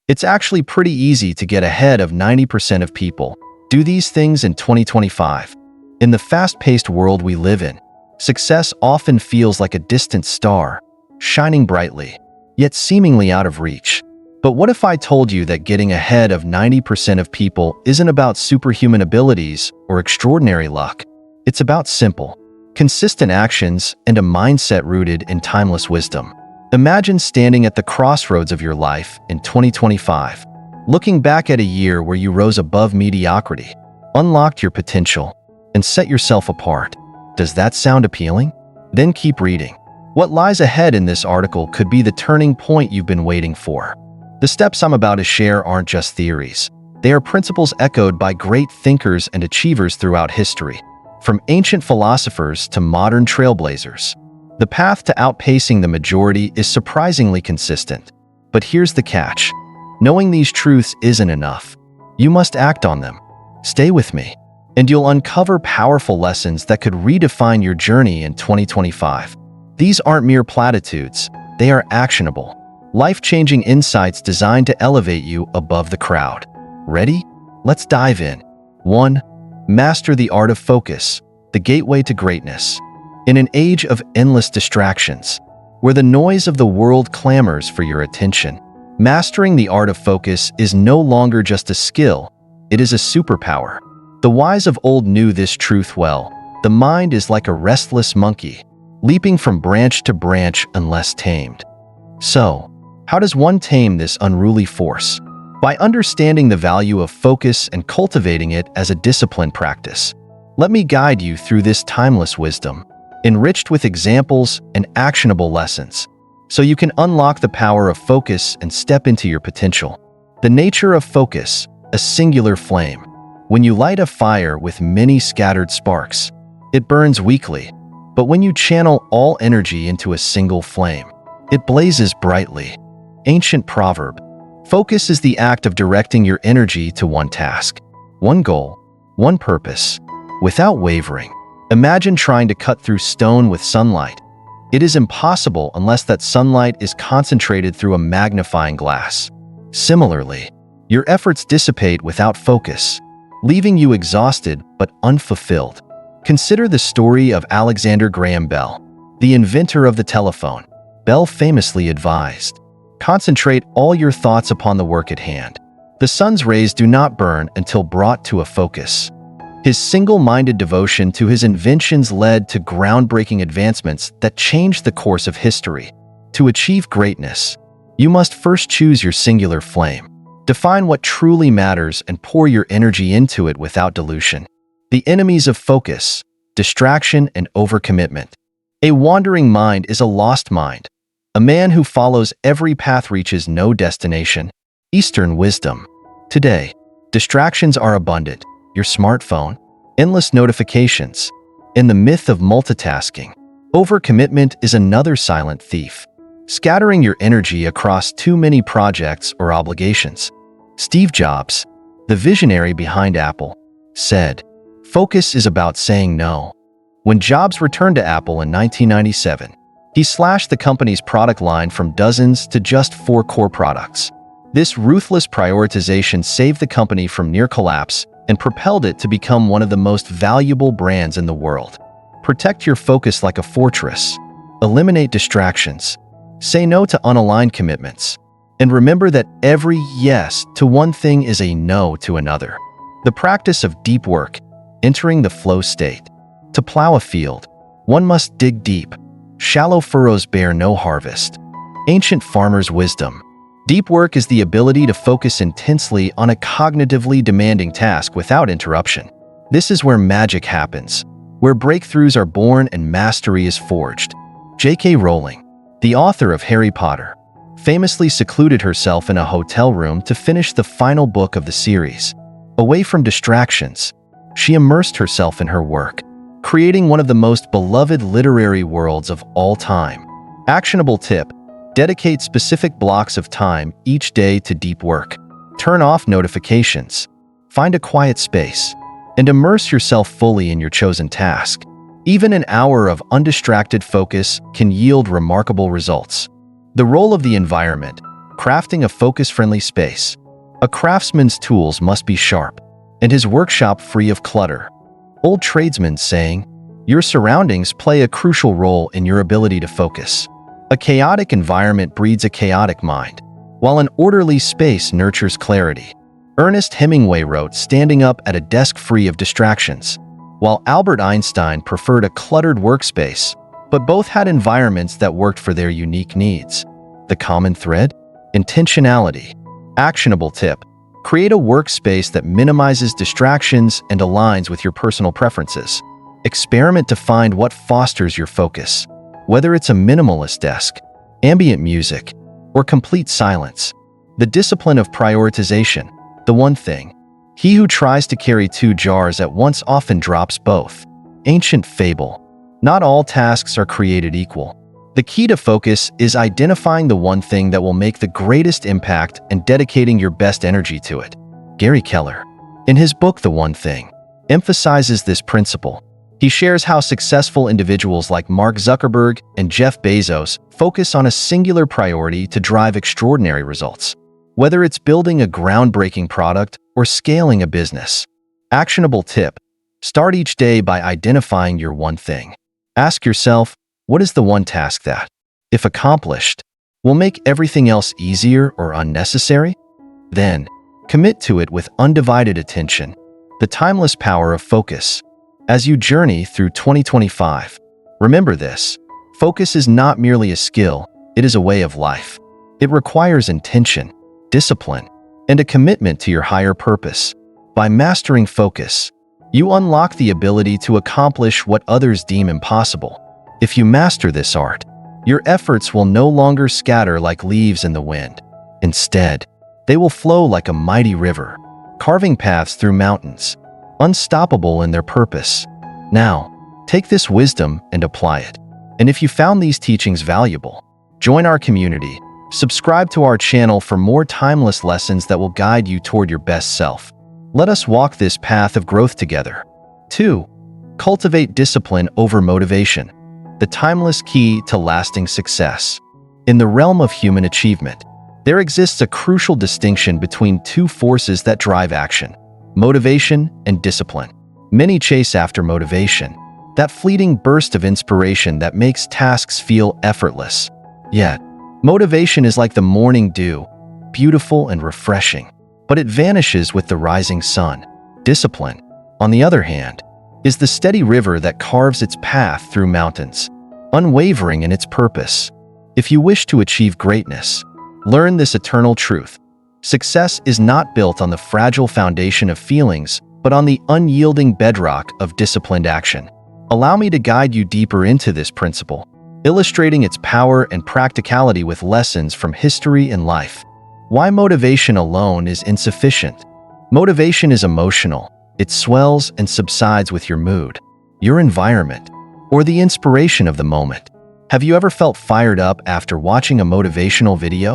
It's actually pretty easy to get ahead of 90% of people. Do these things in 2025. In the fast-paced world we live in, success often feels like a distant star, shining brightly, yet seemingly out of reach. But what if I told you that getting ahead of 90% of people isn't about superhuman abilities or extraordinary luck? It's about simple, consistent actions and a mindset rooted in timeless wisdom. Imagine standing at the crossroads of your life in 2025, looking back at a year where you rose above mediocrity, unlocked your potential, and set yourself apart. Does that sound appealing? Then keep reading. What lies ahead in this article could be the turning point you've been waiting for. The steps I'm about to share aren't just theories. They are principles echoed by great thinkers and achievers throughout history, from ancient philosophers to modern trailblazers. The path to outpacing the majority is surprisingly consistent. But here's the catch. Knowing these truths isn't enough. You must act on them. Stay with me, and you'll uncover powerful lessons that could redefine your journey in 2025. These aren't mere platitudes. They are actionable, life-changing insights designed to elevate you above the crowd. Ready? Let's dive in. 1. Master the art of focus, the gateway to greatness. In an age of endless distractions, where the noise of the world clamors for your attention, mastering the art of focus is no longer just a skill, it is a superpower. The wise of old knew this truth well. The mind is like a restless monkey, leaping from branch to branch unless tamed. So, how does one tame this unruly force? By understanding the value of focus and cultivating it as a disciplined practice. Let me guide you through this timeless wisdom, enriched with examples and actionable lessons, so you can unlock the power of focus and step into your potential. The nature of focus, a singular flame. When you light a fire with many scattered sparks, it burns weakly, but when you channel all energy into a single flame, it blazes brightly. Ancient proverb. Focus is the act of directing your energy to one task, one goal, one purpose, without wavering. Imagine trying to cut through stone with sunlight. It is impossible unless that sunlight is concentrated through a magnifying glass. Similarly, your efforts dissipate without focus, leaving you exhausted but unfulfilled. Consider the story of Alexander Graham Bell, the inventor of the telephone. Bell famously advised, "Concentrate all your thoughts upon the work at hand. The sun's rays do not burn until brought to a focus." His single-minded devotion to his inventions led to groundbreaking advancements that changed the course of history. To achieve greatness, you must first choose your singular flame. Define what truly matters and pour your energy into it without dilution. The enemies of focus, distraction, and overcommitment. A wandering mind is a lost mind. A man who follows every path reaches no destination. Eastern wisdom. Today, distractions are abundant. Your smartphone, endless notifications, and the myth of multitasking. Overcommitment is another silent thief, scattering your energy across too many projects or obligations. Steve Jobs, the visionary behind Apple, said, "Focus is about saying no." When Jobs returned to Apple in 1997, he slashed the company's product line from dozens to just 4 core products. This ruthless prioritization saved the company from near collapse and propelled it to become one of the most valuable brands in the world. Protect your focus like a fortress. Eliminate distractions. Say no to unaligned commitments. And remember that every yes to one thing is a no to another. The practice of deep work, entering the flow state. To plow a field, one must dig deep. Shallow furrows bear no harvest. Ancient farmers' wisdom. Deep work is the ability to focus intensely on a cognitively demanding task without interruption. This is where magic happens, where breakthroughs are born and mastery is forged. J.K. Rowling, the author of Harry Potter, famously secluded herself in a hotel room to finish the final book of the series. Away from distractions, she immersed herself in her work, creating one of the most beloved literary worlds of all time. Actionable tip: dedicate specific blocks of time each day to deep work. Turn off notifications, find a quiet space, and immerse yourself fully in your chosen task. Even an hour of undistracted focus can yield remarkable results. The role of the environment. crafting a focus-friendly space. A craftsman's tools must be sharp, and his workshop free of clutter. Old tradesman saying, your surroundings play a crucial role in your ability to focus. A chaotic environment breeds a chaotic mind, while an orderly space nurtures clarity. Ernest Hemingway wrote standing up at a desk free of distractions, while Albert Einstein preferred a cluttered workspace, but both had environments that worked for their unique needs. The common thread? Intentionality. Actionable tip: create a workspace that minimizes distractions and aligns with your personal preferences. Experiment to find what fosters your focus, whether it's a minimalist desk, ambient music, or complete silence. The discipline of prioritization, the one thing. He who tries to carry 2 jars at once often drops both. Ancient fable. Not all tasks are created equal. The key to focus is identifying the one thing that will make the greatest impact and dedicating your best energy to it. Gary Keller, in his book The One Thing, emphasizes this principle. He shares how successful individuals like Mark Zuckerberg and Jeff Bezos focus on a singular priority to drive extraordinary results. Whether it's building a groundbreaking product or scaling a business. Actionable tip: start each day by identifying your one thing. Ask yourself, what is the one task that, if accomplished, will make everything else easier or unnecessary? Then, commit to it with undivided attention. The timeless power of focus. As you journey through 2025, remember this: focus is not merely a skill, it is a way of life. It requires intention, discipline, and a commitment to your higher purpose. By mastering focus, you unlock the ability to accomplish what others deem impossible. If you master this art, your efforts will no longer scatter like leaves in the wind. Instead, they will flow like a mighty river, carving paths through mountains, unstoppable in their purpose. Now, take this wisdom and apply it. And if you found these teachings valuable, join our community. Subscribe to our channel for more timeless lessons that will guide you toward your best self. Let us walk this path of growth together. 2. Cultivate discipline over motivation. The timeless key to lasting success. In the realm of human achievement, there exists a crucial distinction between 2 forces that drive action: motivation and discipline. Many chase after motivation, that fleeting burst of inspiration that makes tasks feel effortless. Yet, motivation is like the morning dew, beautiful and refreshing, but it vanishes with the rising sun. Discipline, on the other hand, is the steady river that carves its path through mountains, unwavering in its purpose. If you wish to achieve greatness, learn this eternal truth: success is not built on the fragile foundation of feelings, but on the unyielding bedrock of disciplined action. Allow me to guide you deeper into this principle, illustrating its power and practicality with lessons from history and life. Why motivation alone is insufficient. Motivation is emotional. It swells and subsides with your mood, your environment, or the inspiration of the moment. Have you ever felt fired up after watching a motivational video,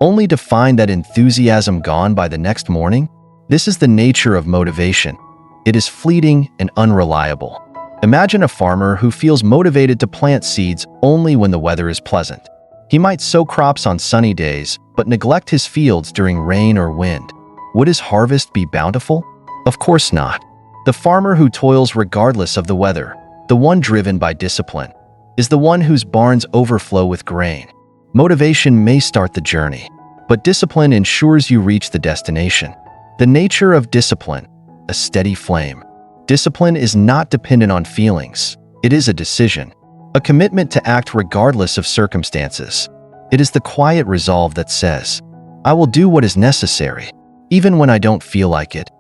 only to find that enthusiasm gone by the next morning? This is the nature of motivation. It is fleeting and unreliable. Imagine a farmer who feels motivated to plant seeds only when the weather is pleasant. He might sow crops on sunny days, but neglect his fields during rain or wind. Would his harvest be bountiful? Of course not. The farmer who toils regardless of the weather, the one driven by discipline, is the one whose barns overflow with grain. Motivation may start the journey, but discipline ensures you reach the destination. The nature of discipline: a steady flame. Discipline is not dependent on feelings. It is a decision, a commitment to act regardless of circumstances. It is the quiet resolve that says, I will do what is necessary, even when I don't feel like it.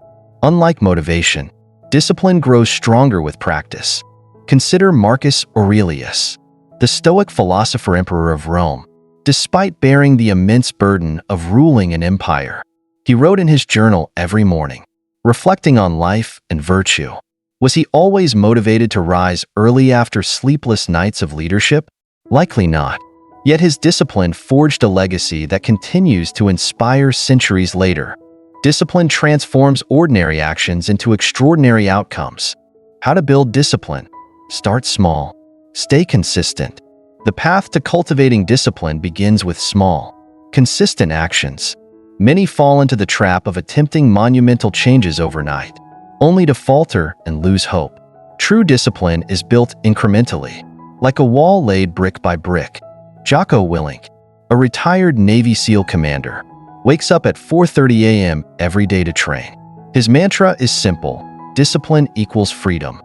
Unlike motivation, discipline grows stronger with practice. Consider Marcus Aurelius, the Stoic philosopher emperor of Rome. Despite bearing the immense burden of ruling an empire, he wrote in his journal every morning, reflecting on life and virtue. Was he always motivated to rise early after sleepless nights of leadership? Likely not. Yet his discipline forged a legacy that continues to inspire centuries later. Discipline transforms ordinary actions into extraordinary outcomes. How to build discipline? Start small. Stay consistent. The path to cultivating discipline begins with small, Consistent actions. Many fall into the trap of attempting monumental changes overnight, only to falter and lose hope. True discipline is built incrementally, like a wall laid brick by brick. Jocko Willink, a retired Navy SEAL commander, wakes up at 4:30 a.m. every day to train. His mantra is simple: discipline equals freedom.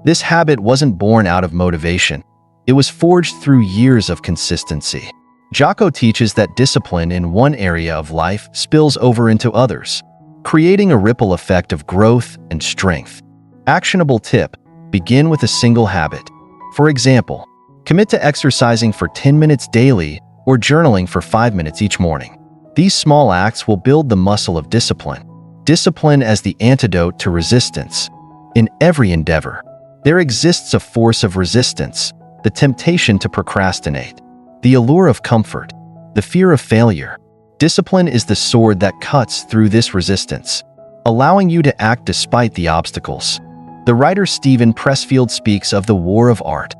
This habit wasn't born out of motivation. It was forged through years of consistency. Jocko teaches that discipline in one area of life spills over into others, creating a ripple effect of growth and strength. Actionable tip: begin with a single habit. For example, commit to exercising for 10 minutes daily or journaling for 5 minutes each morning. These small acts will build the muscle of discipline. Discipline as the antidote to resistance. In every endeavor, there exists a force of resistance, the temptation to procrastinate, the allure of comfort, the fear of failure. Discipline is the sword that cuts through this resistance, allowing you to act despite the obstacles. The writer Stephen Pressfield speaks of the war of art,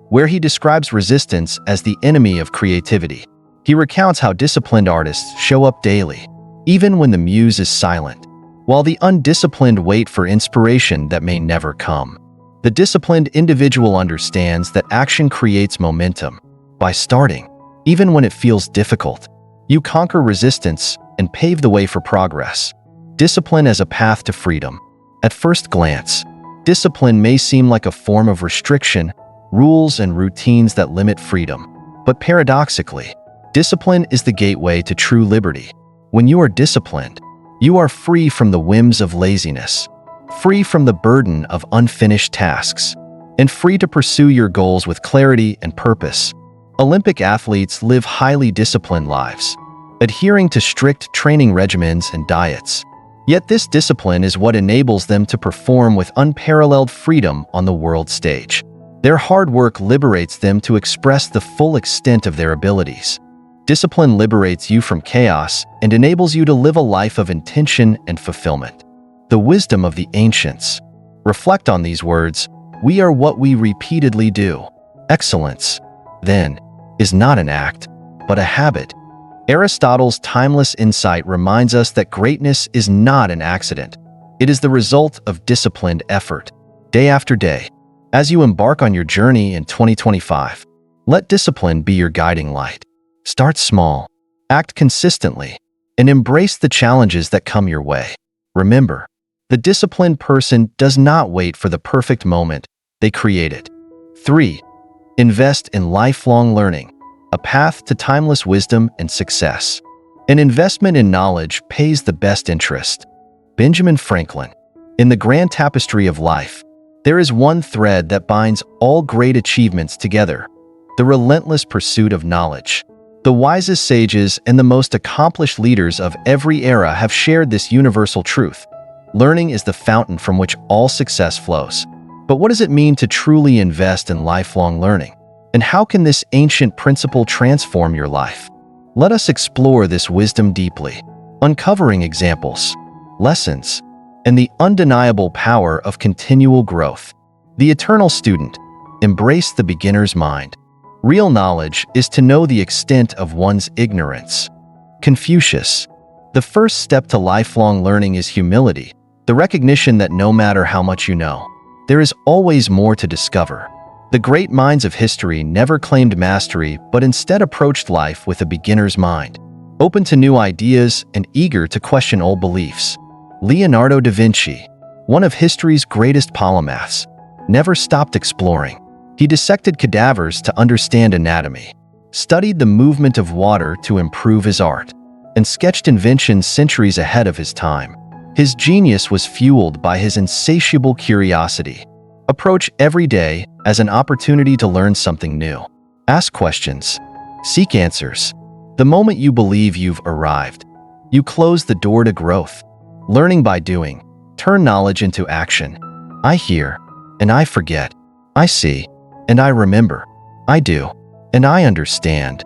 where he describes resistance as the enemy of creativity. He recounts how disciplined artists show up daily, even when the muse is silent, while the undisciplined wait for inspiration that may never come. The disciplined individual understands that action creates momentum. By starting, even when it feels difficult, you conquer resistance and pave the way for progress. Discipline as a path to freedom. At first glance, discipline may seem like a form of restriction, rules and routines that limit freedom. But paradoxically, discipline is the gateway to true liberty. When you are disciplined, you are free from the whims of laziness, free from the burden of unfinished tasks, and free to pursue your goals with clarity and purpose. Olympic athletes live highly disciplined lives, adhering to strict training regimens and diets. Yet this discipline is what enables them to perform with unparalleled freedom on the world stage. Their hard work liberates them to express the full extent of their abilities. Discipline liberates you from chaos and enables you to live a life of intention and fulfillment. The wisdom of the ancients. Reflect on these words: we are what we repeatedly do. Excellence, then, is not an act, but a habit. Aristotle's timeless insight reminds us that greatness is not an accident. It is the result of disciplined effort, day after day. As you embark on your journey in 2025, let discipline be your guiding light. Start small, act consistently, and embrace the challenges that come your way. Remember, the disciplined person does not wait for the perfect moment, they create it. 3. Invest in lifelong learning, a path to timeless wisdom and success. An investment in knowledge pays the best interest. Benjamin Franklin. In the grand tapestry of life, there is one thread that binds all great achievements together: the relentless pursuit of knowledge. The wisest sages and the most accomplished leaders of every era have shared this universal truth. Learning is the fountain from which all success flows. But what does it mean to truly invest in lifelong learning? And how can this ancient principle transform your life? Let us explore this wisdom deeply, uncovering examples, lessons, and the undeniable power of continual growth. The eternal student. Embrace the beginner's mind. Real knowledge is to know the extent of one's ignorance. Confucius. The first step to lifelong learning is humility, the recognition that no matter how much you know, there is always more to discover. The great minds of history never claimed mastery, but instead approached life with a beginner's mind, open to new ideas and eager to question old beliefs. Leonardo da Vinci, one of history's greatest polymaths, never stopped exploring. He dissected cadavers to understand anatomy, studied the movement of water to improve his art, and sketched inventions centuries ahead of his time. His genius was fueled by his insatiable curiosity. Approach every day as an opportunity to learn something new. Ask questions. Seek answers. The moment you believe you've arrived, you close the door to growth. Learning by doing. Turn knowledge into action. I hear, and I forget. I see, and I remember. I do, and I understand.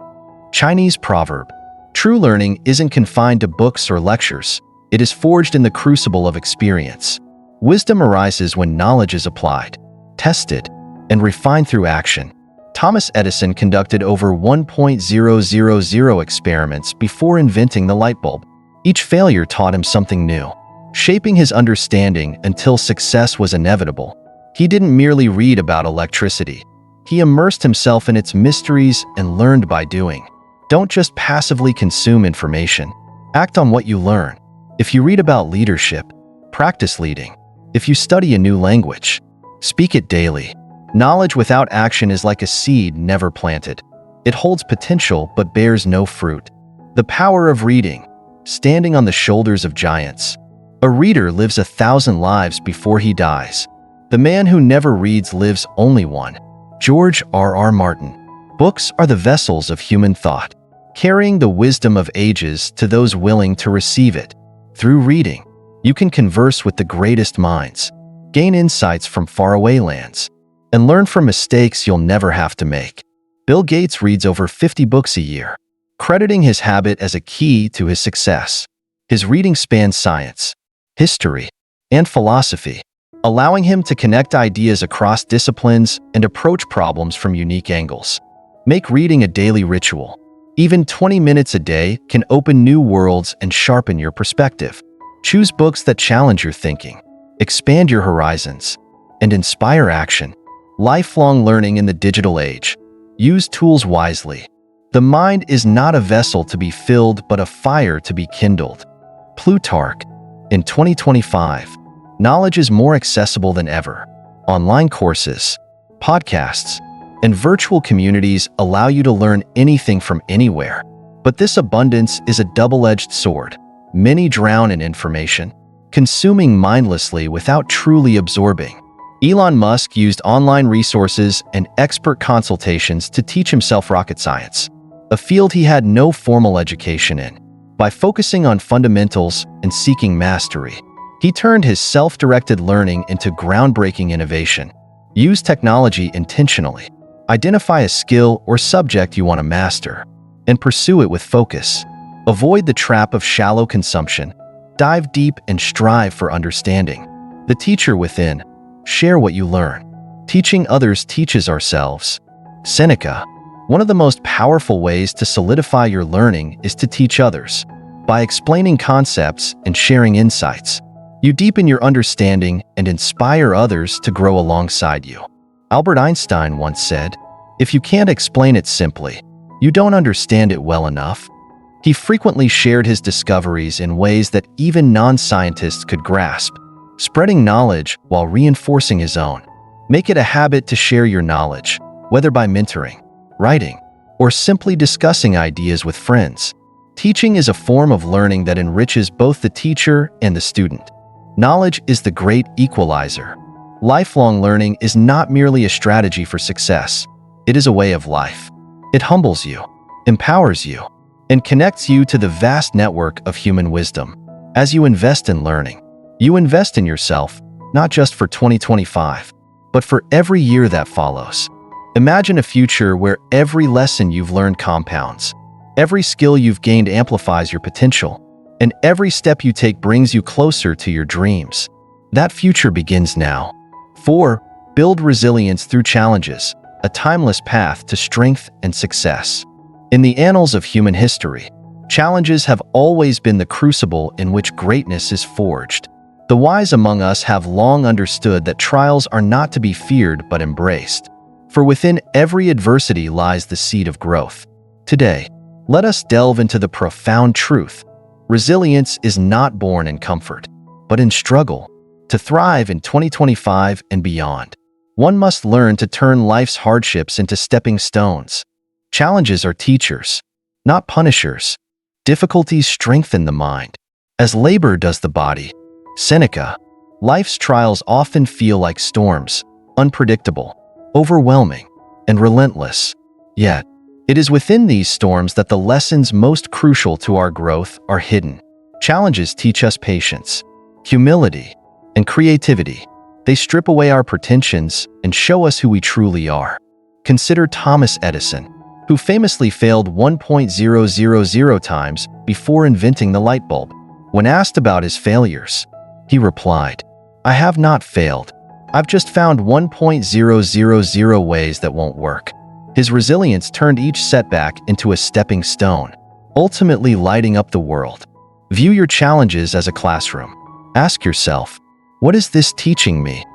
Chinese proverb. True learning isn't confined to books or lectures. It is forged in the crucible of experience. Wisdom arises when knowledge is applied, tested, and refined through action. Thomas Edison conducted over 1,000 experiments before inventing the light bulb. Each failure taught him something new, shaping his understanding until success was inevitable. He didn't merely read about electricity. He immersed himself in its mysteries and learned by doing. Don't just passively consume information. Act on what you learn. If you read about leadership, practice leading. If you study a new language, speak it daily. Knowledge without action is like a seed never planted. It holds potential but bears no fruit. The power of reading, standing on the shoulders of giants. A reader lives 1,000 lives before he dies. The man who never reads lives only one. George R.R. Martin. Books are the vessels of human thought, carrying the wisdom of ages to those willing to receive it. Through reading, you can converse with the greatest minds, gain insights from faraway lands, and learn from mistakes you'll never have to make. Bill Gates reads over 50 books a year, crediting his habit as a key to his success. His reading spans science, history, and philosophy, allowing him to connect ideas across disciplines and approach problems from unique angles. Make reading a daily ritual. Even 20 minutes a day can open new worlds and sharpen your perspective. Choose books that challenge your thinking, expand your horizons, and inspire action. Lifelong learning in the digital age. Use tools wisely. The mind is not a vessel to be filled but a fire to be kindled. Plutarch. In 2025, knowledge is more accessible than ever. Online courses, podcasts, and virtual communities allow you to learn anything from anywhere. But this abundance is a double-edged sword. Many drown in information, consuming mindlessly without truly absorbing. Elon Musk used online resources and expert consultations to teach himself rocket science, a field he had no formal education in. By focusing on fundamentals and seeking mastery, he turned his self-directed learning into groundbreaking innovation. Use technology intentionally. Identify a skill or subject you want to master, and pursue it with focus. Avoid the trap of shallow consumption. Dive deep and strive for understanding. The teacher within. Share what you learn. Teaching others teaches ourselves. Seneca. One of the most powerful ways to solidify your learning is to teach others. By explaining concepts and sharing insights, you deepen your understanding and inspire others to grow alongside you. Albert Einstein once said, "If you can't explain it simply, you don't understand it well enough." He frequently shared his discoveries in ways that even non-scientists could grasp, spreading knowledge while reinforcing his own. Make it a habit to share your knowledge, whether by mentoring, writing, or simply discussing ideas with friends. Teaching is a form of learning that enriches both the teacher and the student. Knowledge is the great equalizer. Lifelong learning is not merely a strategy for success. It is a way of life. It humbles you, empowers you, and connects you to the vast network of human wisdom. As you invest in learning, you invest in yourself, not just for 2025, but for every year that follows. Imagine a future where every lesson you've learned compounds, every skill you've gained amplifies your potential, and every step you take brings you closer to your dreams. That future begins now. 4. Build resilience through challenges, a timeless path to strength and success. In the annals of human history, challenges have always been the crucible in which greatness is forged. The wise among us have long understood that trials are not to be feared but embraced. For within every adversity lies the seed of growth. Today, let us delve into the profound truth. Resilience is not born in comfort, but in struggle. To thrive in 2025 and beyond, one must learn to turn life's hardships into stepping stones. Challenges are teachers, not punishers. Difficulties strengthen the mind, as labor does the body. Seneca. Life's trials often feel like storms, unpredictable, overwhelming, and relentless. Yet, it is within these storms that the lessons most crucial to our growth are hidden. Challenges teach us patience, humility, and creativity. They strip away our pretensions and show us who we truly are. Consider Thomas Edison, who famously failed 1,000 times before inventing the light bulb. When asked about his failures, he replied, "I have not failed. I've just found 1,000 ways that won't work." His resilience turned each setback into a stepping stone, ultimately lighting up the world. View your challenges as a classroom. Ask yourself, what is this teaching me?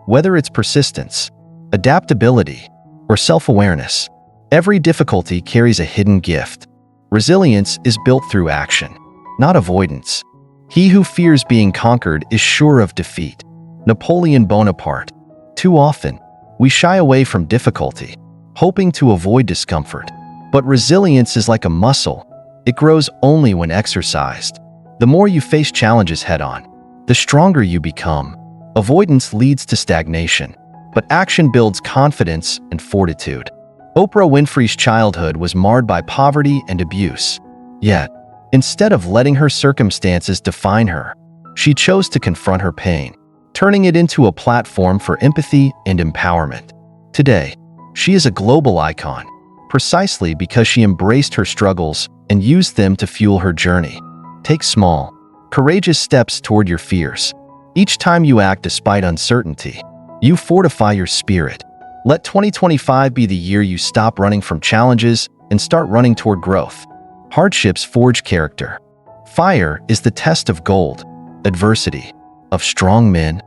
Whether it's persistence, adaptability, or self-awareness, every difficulty carries a hidden gift. Resilience is built through action, not avoidance. He who fears being conquered is sure of defeat. Napoleon Bonaparte. Too often, we shy away from difficulty, hoping to avoid discomfort. But resilience is like a muscle. It grows only when exercised. The more you face challenges head-on, the stronger you become. Avoidance leads to stagnation, but action builds confidence and fortitude. Oprah Winfrey's childhood was marred by poverty and abuse. Yet, instead of letting her circumstances define her, she chose to confront her pain, turning it into a platform for empathy and empowerment. Today, she is a global icon, precisely because she embraced her struggles and used them to fuel her journey. Take small, courageous steps toward your fears. Each time you act despite uncertainty, you fortify your spirit. Let 2025 be the year you stop running from challenges and start running toward growth. Hardships forge character. Fire is the test of gold, adversity of strong men.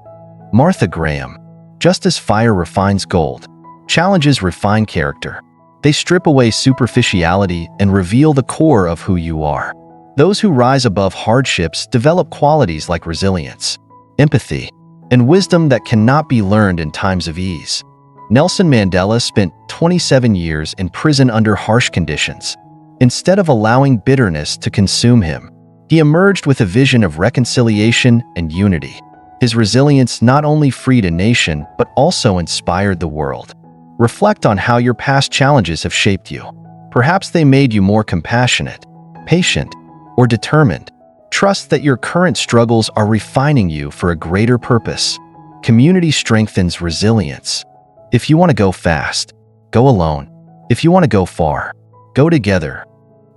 Martha Graham. Just as fire refines gold, challenges refine character. They strip away superficiality and reveal the core of who you are. Those who rise above hardships develop qualities like resilience, empathy, and wisdom that cannot be learned in times of ease. Nelson Mandela spent 27 years in prison under harsh conditions. Instead of allowing bitterness to consume him, he emerged with a vision of reconciliation and unity. His resilience not only freed a nation, but also inspired the world. Reflect on how your past challenges have shaped you. Perhaps they made you more compassionate, patient, or determined. Trust that your current struggles are refining you for a greater purpose. Community strengthens resilience. If you want to go fast, go alone. If you want to go far, go together.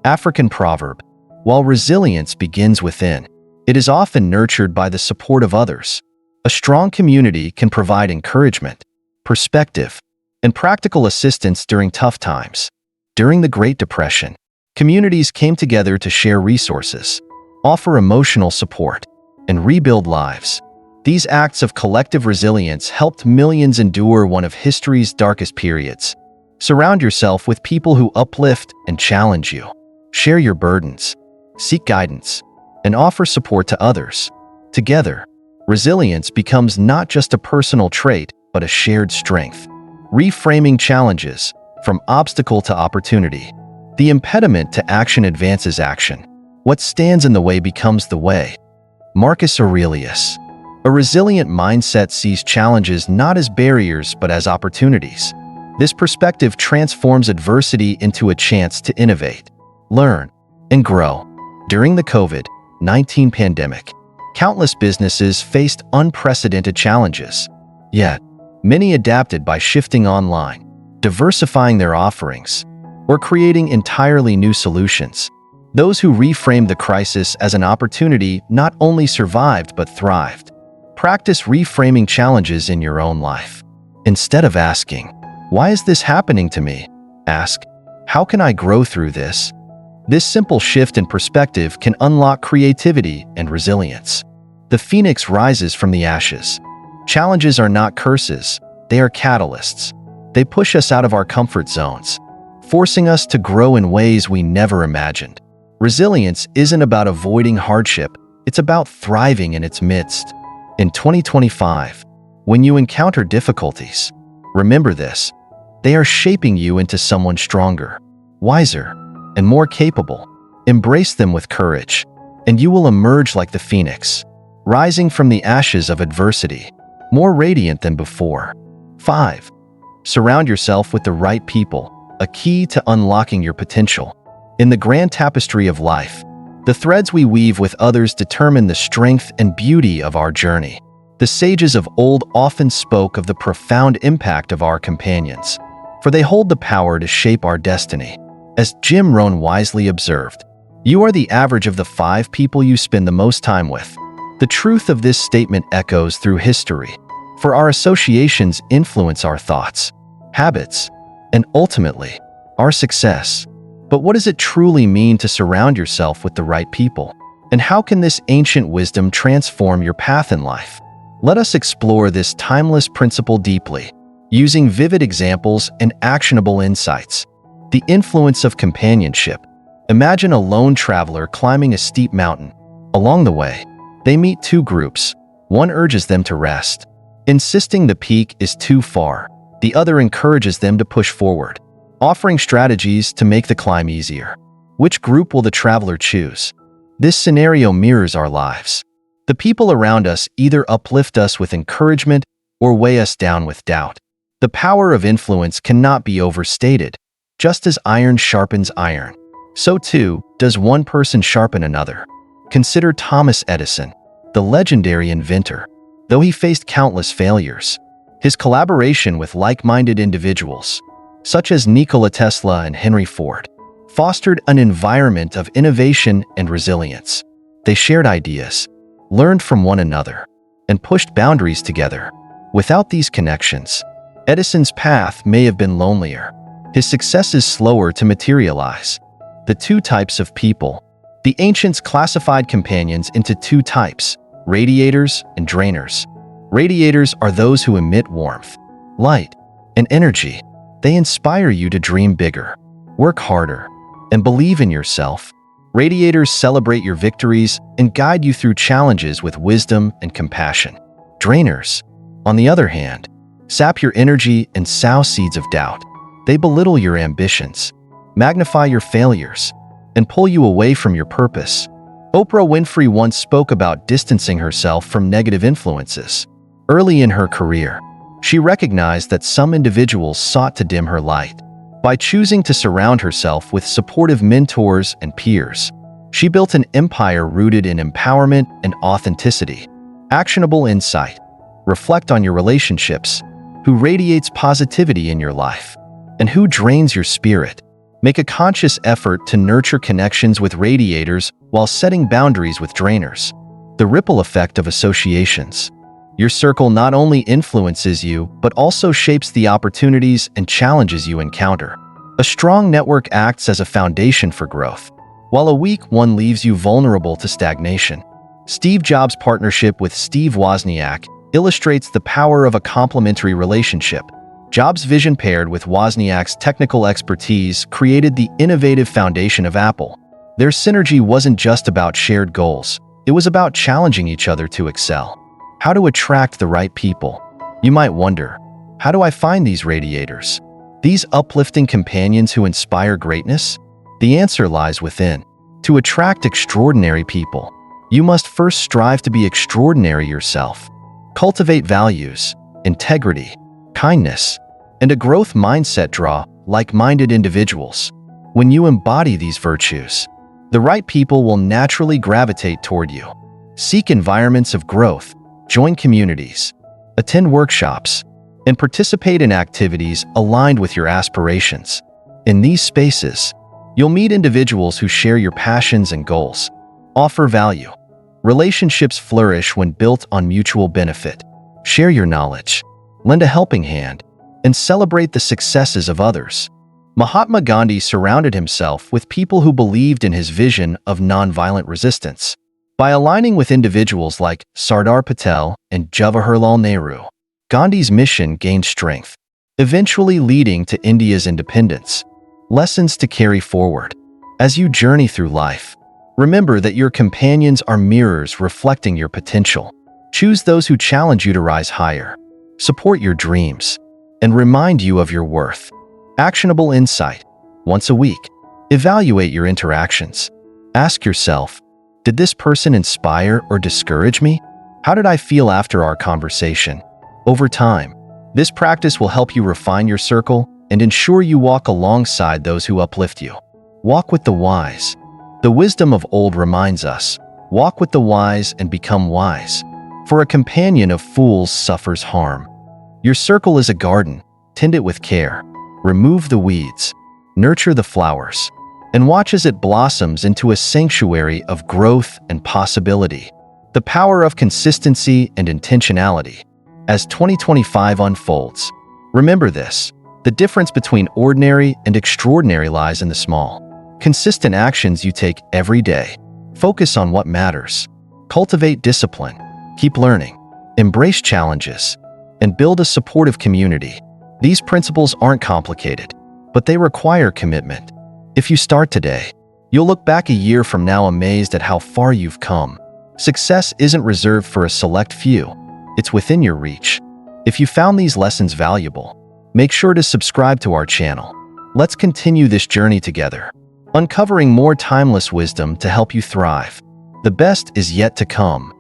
African proverb. While resilience begins within, it is often nurtured by the support of others. A strong community can provide encouragement, perspective, and practical assistance during tough times. During the Great Depression, communities came together to share resources, offer emotional support, and rebuild lives. These acts of collective resilience helped millions endure one of history's darkest periods. Surround yourself with people who uplift and challenge you. Share your burdens, seek guidance, and offer support to others. Together, resilience becomes not just a personal trait, but a shared strength. Reframing challenges from obstacle to opportunity. The impediment to action advances action. What stands in the way becomes the way. Marcus Aurelius. A resilient mindset sees challenges not as barriers but as opportunities. This perspective transforms adversity into a chance to innovate, learn, and grow. During the COVID-19 pandemic, countless businesses faced unprecedented challenges. Yet, many adapted by shifting online, diversifying their offerings, or creating entirely new solutions. Those who reframed the crisis as an opportunity not only survived but thrived. Practice reframing challenges in your own life. Instead of asking, "Why is this happening to me?" ask, "How can I grow through this?" This simple shift in perspective can unlock creativity and resilience. The phoenix rises from the ashes. Challenges are not curses, they are catalysts. They push us out of our comfort zones, forcing us to grow in ways we never imagined. Resilience isn't about avoiding hardship, it's about thriving in its midst. In 2025, when you encounter difficulties, remember this: they are shaping you into someone stronger, wiser, and more capable. Embrace them with courage, and you will emerge like the phoenix, rising from the ashes of adversity, more radiant than before. 5. Surround yourself with the right people, a key to unlocking your potential. In the grand tapestry of life, the threads we weave with others determine the strength and beauty of our journey. The sages of old often spoke of the profound impact of our companions, for they hold the power to shape our destiny. As Jim Rohn wisely observed, "You are the average of the 5 people you spend the most time with." The truth of this statement echoes through history, for our associations influence our thoughts, habits, and ultimately, our success. But what does it truly mean to surround yourself with the right people? And how can this ancient wisdom transform your path in life? Let us explore this timeless principle deeply, using vivid examples and actionable insights. The influence of companionship. Imagine a lone traveler climbing a steep mountain. Along the way, they meet two groups. One urges them to rest, insisting the peak is too far. The other encourages them to push forward, offering strategies to make the climb easier. Which group will the traveler choose? This scenario mirrors our lives. The people around us either uplift us with encouragement or weigh us down with doubt. The power of influence cannot be overstated. Just as iron sharpens iron, so too does one person sharpen another. Consider Thomas Edison, the legendary inventor. Though he faced countless failures, his collaboration with like-minded individuals, such as Nikola Tesla and Henry Ford, fostered an environment of innovation and resilience. They shared ideas, learned from one another, and pushed boundaries together. Without these connections, Edison's path may have been lonelier. His success is slower to materialize. The two types of people. The ancients classified companions into two types: radiators and drainers. Radiators are those who emit warmth, light, and energy. They inspire you to dream bigger, work harder, and believe in yourself. Radiators celebrate your victories and guide you through challenges with wisdom and compassion. Drainers, on the other hand, sap your energy and sow seeds of doubt. They belittle your ambitions, magnify your failures, and pull you away from your purpose. Oprah Winfrey once spoke about distancing herself from negative influences. Early in her career, she recognized that some individuals sought to dim her light. By choosing to surround herself with supportive mentors and peers, she built an empire rooted in empowerment and authenticity. Actionable insight. Reflect on your relationships. Who radiates positivity in your life? And who drains your spirit? Make a conscious effort to nurture connections with radiators while setting boundaries with drainers. The ripple effect of associations. Your circle not only influences you, but also shapes the opportunities and challenges you encounter. A strong network acts as a foundation for growth, while a weak one leaves you vulnerable to stagnation. Steve Jobs' partnership with Steve Wozniak illustrates the power of a complementary relationship. Jobs' vision paired with Wozniak's technical expertise created the innovative foundation of Apple. Their synergy wasn't just about shared goals, it was about challenging each other to excel. How to attract the right people? You might wonder, how do I find these radiators? These uplifting companions who inspire greatness? The answer lies within. To attract extraordinary people, you must first strive to be extraordinary yourself. Cultivate values, integrity, kindness, and a growth mindset. Draw like-minded individuals. When you embody these virtues, the right people will naturally gravitate toward you. Seek environments of growth. Join communities, attend workshops, and participate in activities aligned with your aspirations. In these spaces, you'll meet individuals who share your passions and goals. Offer value. Relationships flourish when built on mutual benefit. Share your knowledge, lend a helping hand, and celebrate the successes of others. Mahatma Gandhi surrounded himself with people who believed in his vision of nonviolent resistance. By aligning with individuals like Sardar Patel and Jawaharlal Nehru, Gandhi's mission gained strength, eventually leading to India's independence. Lessons to carry forward. As you journey through life, remember that your companions are mirrors reflecting your potential. Choose those who challenge you to rise higher, support your dreams, and remind you of your worth. Actionable insight. Once a week, evaluate your interactions. Ask yourself, did this person inspire or discourage me? How did I feel after our conversation? Over time, this practice will help you refine your circle and ensure you walk alongside those who uplift you. Walk with the wise. The wisdom of old reminds us, walk with the wise and become wise. For a companion of fools suffers harm. Your circle is a garden. Tend it with care. Remove the weeds. Nurture the flowers. And watch as it blossoms into a sanctuary of growth and possibility. The power of consistency and intentionality. As 2025 unfolds, remember this: The difference between ordinary and extraordinary lies in the small, consistent actions you take every day. Focus on what matters. Cultivate discipline. Keep learning. Embrace challenges. And build a supportive community. These principles aren't complicated, but they require commitment. If you start today, you'll look back a year from now amazed at how far you've come. Success isn't reserved for a select few. It's within your reach. If you found these lessons valuable, make sure to subscribe to our channel. Let's continue this journey together, uncovering more timeless wisdom to help you thrive. The best is yet to come.